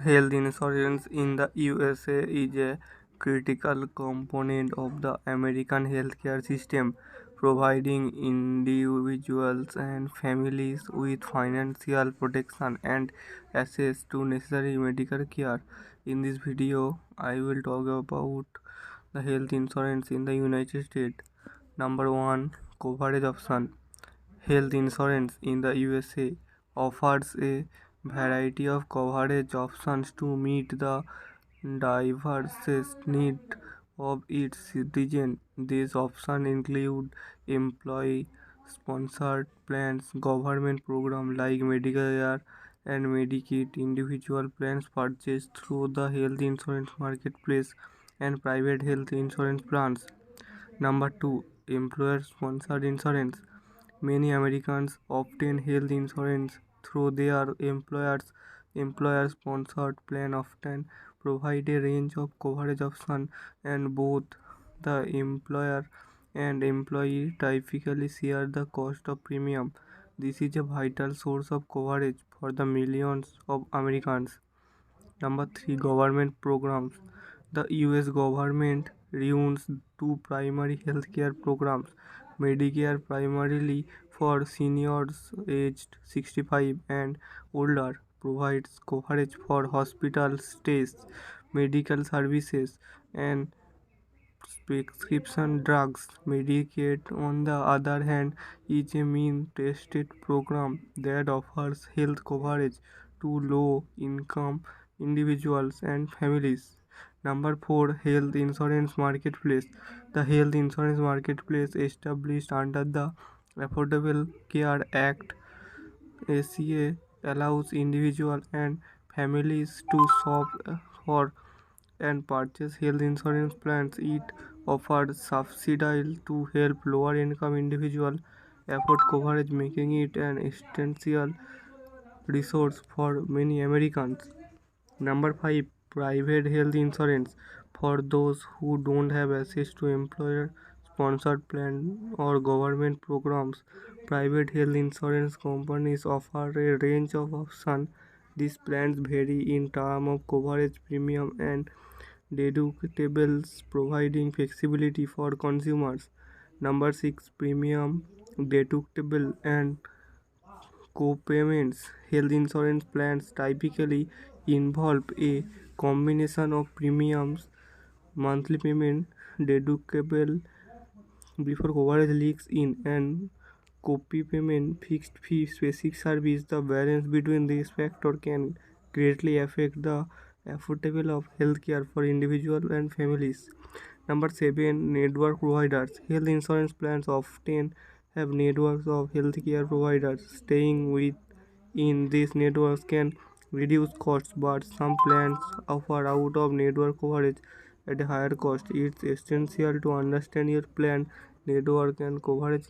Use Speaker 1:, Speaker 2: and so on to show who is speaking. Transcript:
Speaker 1: Health insurance in the USA is a critical component of the American healthcare system, providing individuals and families with financial protection and access to necessary medical care. In this video, I will talk about the health insurance in the United States. Number 1, coverage option. Health insurance in the USA offers a variety of coverage options to meet the diverse needs of its citizens. These options include employee-sponsored plans, government programs like Medicare and Medicaid, individual plans purchased through the health insurance marketplace, and private health insurance plans. Number 2, employer-sponsored insurance. Many Americans obtain health insurance through their employers. Employer-sponsored plans often provide a range of coverage options, and both the employer and employee typically share the cost of premium. This is a vital source of coverage for the millions of Americans. Number 3, government programs. The US government runs two primary healthcare programs: Medicare, primarily for seniors aged 65 and older, provides coverage for hospital stays, medical services, and prescription drugs. Medicaid, on the other hand, is a mean tested program that offers health coverage to low income individuals and families. Number 4, health insurance marketplace. The health insurance marketplace, established under the Affordable Care Act (ACA), allows individuals and families to shop for and purchase health insurance plans. It offers subsidies to help lower income individuals afford coverage, making it an essential resource for many Americans. Number 5, private health insurance. For those who don't have access to employer sponsored plan or government programs, private health insurance companies offer a range of options. These plans vary in terms of coverage, premium, and deductibles, providing flexibility for consumers. Number 6, premium, deductible, and co-payments. Health insurance plans typically involve a combination of premiums, monthly payment, deductible before coverage leaks in, and copy payment, fixed fee, basic service. The balance between these factors can greatly affect the affordability of healthcare for individuals and families. Number 7, network providers. Health insurance plans often have networks of healthcare providers. Staying within these networks can reduce costs, but some plans offer out of network coverage at a higher cost. It's essential to understand your plan, network, and coverage